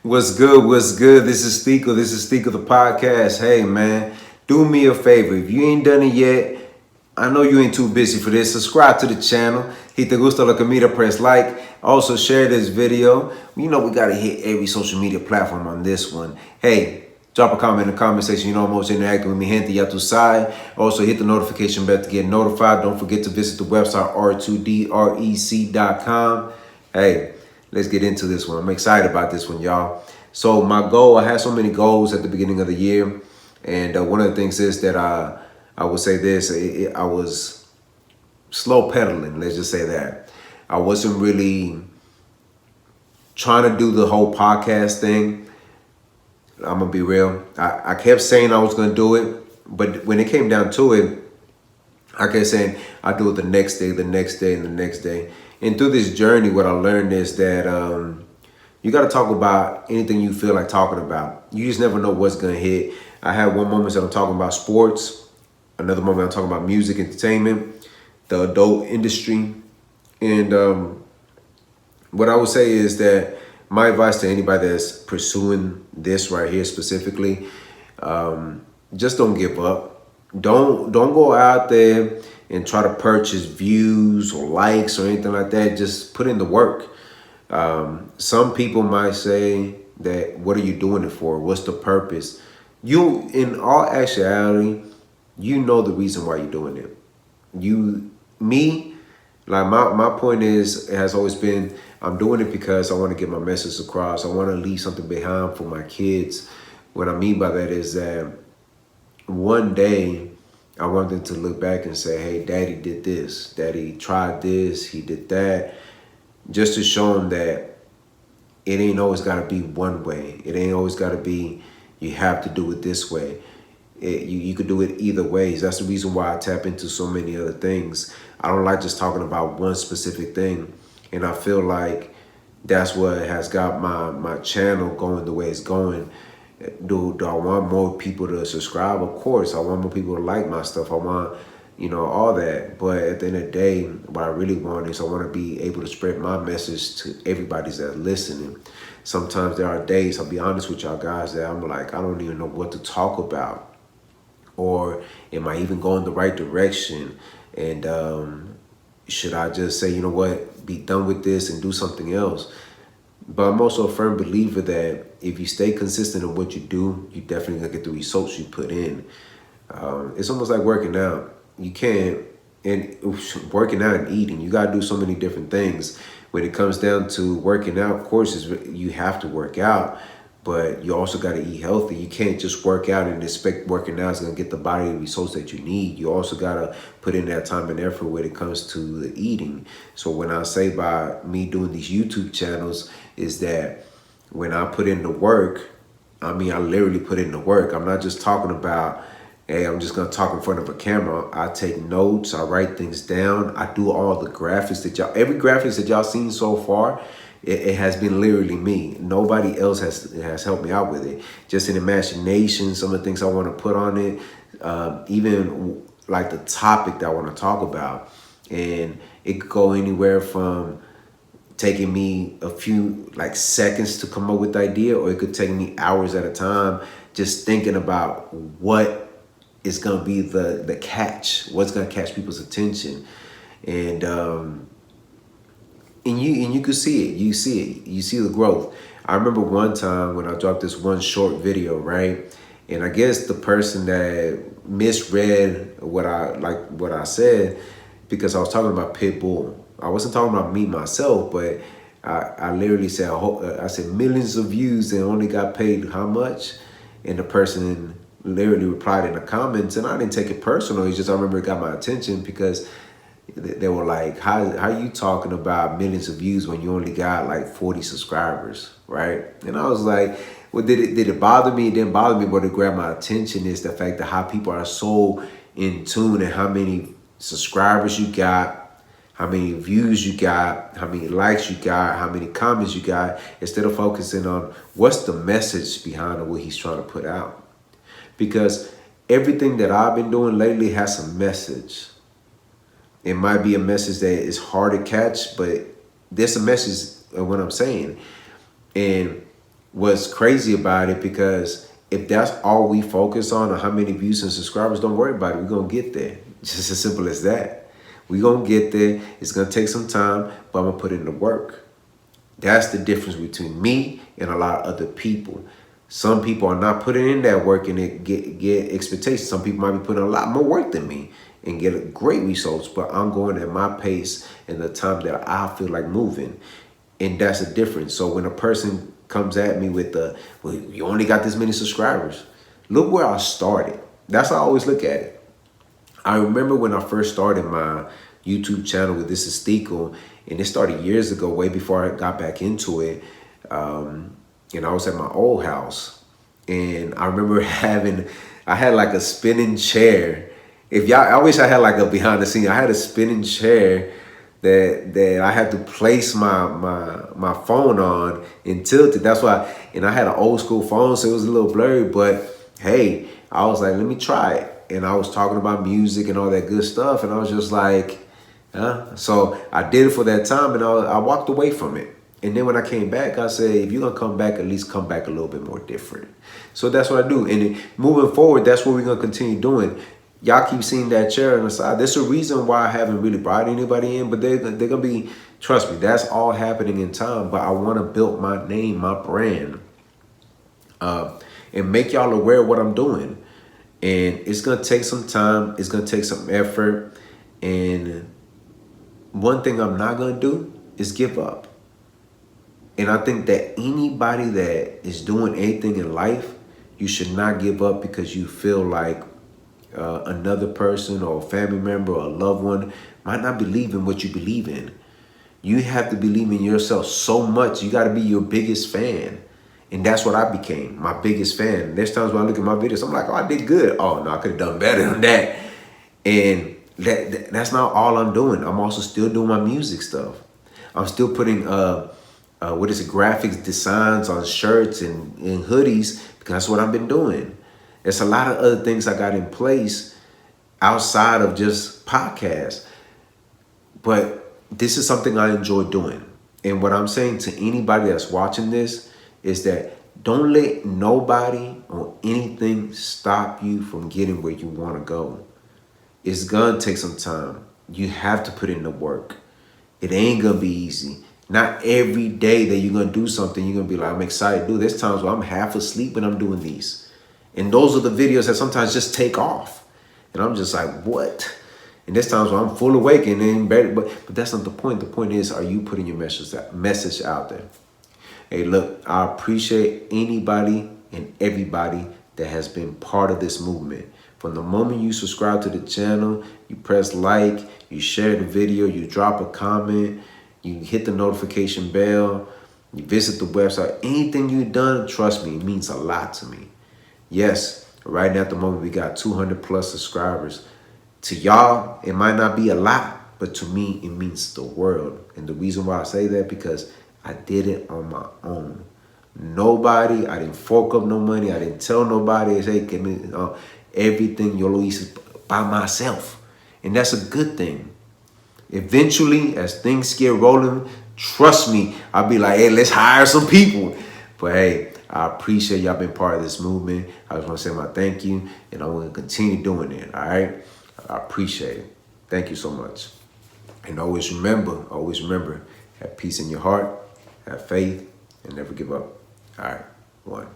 What's good? What's good? This is Steeko. This is Steeko the podcast. Hey man, do me a favor. If you ain't done it yet, I know you ain't too busy for this. Subscribe to the channel. Hit the gusto la comida, press like. Also share this video. You know we gotta hit every social media platform on this one. Hey, drop a comment in the comment section. You know I'm most interacting with me, gente, ya tu side. Also hit the notification bell to get notified. Don't forget to visit the website r2drec.com. Hey, let's get into this one. I'm excited about this one, y'all. So my goal, I had so many goals at the beginning of the year. And one of the things is that I would say this, I was slow pedaling, let's just say that. I wasn't really trying to do the whole podcast thing. I'm going to be real. I kept saying I was going to do it, but when it came down to it, I kept saying I'll do it the next day, the next day, and the next day. And through this journey, what I learned is that you got to talk about anything you feel like talking about. You just never know what's going to hit. I had one moment that I'm talking about sports. Another moment I'm talking about music, entertainment, the adult industry. And what I would say is that my advice to anybody that's pursuing this right here specifically, just don't give up. Don't go out there and try to purchase views or likes or anything like that. Just put in the work. Some people might say that, what are you doing it for? What's the purpose? You, in all actuality, you know the reason why you're doing it. My point is, it has always been, I'm doing it because I want to get my message across. I want to leave something behind for my kids. What I mean by that is that one day I want them to look back and say, hey, daddy did this. Daddy tried this. He did that. Just to show them that it ain't always got to be one way. It ain't always got to be, you have to do it this way. You could do it either ways. That's the reason why I tap into so many other things. I don't like just talking about one specific thing. And I feel like that's what has got my channel going the way it's going. Do I want more people to subscribe? Of course. I want more people to like my stuff. I want, all that. But at the end of the day, what I really want is I want to be able to spread my message to everybody that's listening. Sometimes there are days, I'll be honest with y'all guys, that I'm like, I don't even know what to talk about. Or am I even going the right direction? And should I just say, you know what, be done with this and do something else? But I'm also a firm believer that if you stay consistent in what you do, you definitely gonna get the results you put in. It's almost like working out. You can't, and working out and eating, you gotta do so many different things. When it comes down to working out, of course, you have to work out, but you also got to eat healthy. You can't just work out and expect working out is going to get the body results that you need. You also got to put in that time and effort when it comes to the eating. So when I say by me doing these YouTube channels is that when I put in the work, I mean, I literally put in the work. I'm not just talking about, hey, I'm just going to talk in front of a camera. I take notes. I write things down. I do all the graphics that every graphics that y'all seen so far, it has been literally me. Nobody else has helped me out with it. Just in imagination, some of the things I want to put on it, even like the topic that I want to talk about. And it could go anywhere from taking me a few seconds to come up with the idea, or it could take me hours at a time just thinking about what is going to be the catch, what's going to catch people's attention. And you can see it. You see it. You see the growth. I remember one time when I dropped this one short video, right? And I guess the person that misread what I said, because I was talking about Pitbull. I wasn't talking about me myself, but I literally said, I said millions of views and only got paid how much? And the person literally replied in the comments, and I didn't take it personal. It's just I remember it got my attention because they were like, how you talking about millions of views when you only got 40 subscribers, right? And I was like, well, did it bother me? It didn't bother me, but it grabbed my attention is the fact that how people are so in tune and how many subscribers you got, how many views you got, how many likes you got, how many comments you got, instead of focusing on what's the message behind what he's trying to put out. Because everything that I've been doing lately has a message. It might be a message that is hard to catch, but there's a message of what I'm saying. And what's crazy about it, because if that's all we focus on, or how many views and subscribers, don't worry about it. We're going to get there. Just as simple as that. We're going to get there. It's going to take some time, but I'm going to put in the work. That's the difference between me and a lot of other people. Some people are not putting in that work and it get expectations. Some people might be putting a lot more work than me and get great results, but I'm going at my pace and the time that I feel like moving. And that's the difference. So when a person comes at me with well, you only got this many subscribers, look where I started. That's how I always look at it. I remember when I first started my YouTube channel with This Is Thicko, and it started years ago, way before I got back into it. And I was at my old house, and I remember I had like a spinning chair. I wish I had like a behind the scene. I had a spinning chair that I had to place my phone on and tilt it. That's why, and I had an old school phone, so it was a little blurry, but hey, I was like, let me try it. And I was talking about music and all that good stuff, and I was just like, huh? So I did it for that time, and I walked away from it. And then when I came back, I said, if you're going to come back, at least come back a little bit more different. So that's what I do. And moving forward, that's what we're going to continue doing. Y'all keep seeing that chair on the side. There's a reason why I haven't really brought anybody in, but they're going to be, trust me, that's all happening in time. But I want to build my name, my brand, and make y'all aware of what I'm doing. And it's going to take some time. It's going to take some effort. And one thing I'm not going to do is give up. And I think that anybody that is doing anything in life, you should not give up because you feel like another person or a family member or a loved one might not believe in what you believe in. You have to believe in yourself so much. You got to be your biggest fan. And that's what I became, my biggest fan. There's times when I look at my videos, I'm like, oh, I did good. Oh, no, I could have done better than that. And that's not all I'm doing. I'm also still doing my music stuff. I'm still putting graphics designs on shirts and hoodies, because that's what I've been doing. There's a lot of other things I got in place outside of just podcasts. But this is something I enjoy doing. And what I'm saying to anybody that's watching this is that don't let nobody or anything stop you from getting where you want to go. It's going to take some time. You have to put in the work. It ain't going to be easy. Not every day that you're going to do something, you're going to be like, I'm excited to do. There's times where I'm half asleep when I'm doing these. And those are the videos that sometimes just take off. And I'm just like, what? And there's times where I'm full awake and then better, but that's not the point. The point is, are you putting your message out there? Hey, look, I appreciate anybody and everybody that has been part of this movement. From the moment you subscribe to the channel, you press like, you share the video, you drop a comment, you hit the notification bell, you visit the website, anything you've done, trust me, it means a lot to me. Yes, right now at the moment, we got 200 plus subscribers. To y'all, it might not be a lot, but to me, it means the world. And the reason why I say that, because I did it on my own. Nobody, I didn't fork up no money. I didn't tell nobody, hey, give me everything, Yo Luis, by myself. And that's a good thing. Eventually, as things get rolling, trust me, I'll be like, hey, let's hire some people. But hey, I appreciate y'all being part of this movement. I just want to say my thank you, and I'm going to continue doing it, all right? I appreciate it. Thank you so much. And always remember, have peace in your heart, have faith, and never give up. All right, one.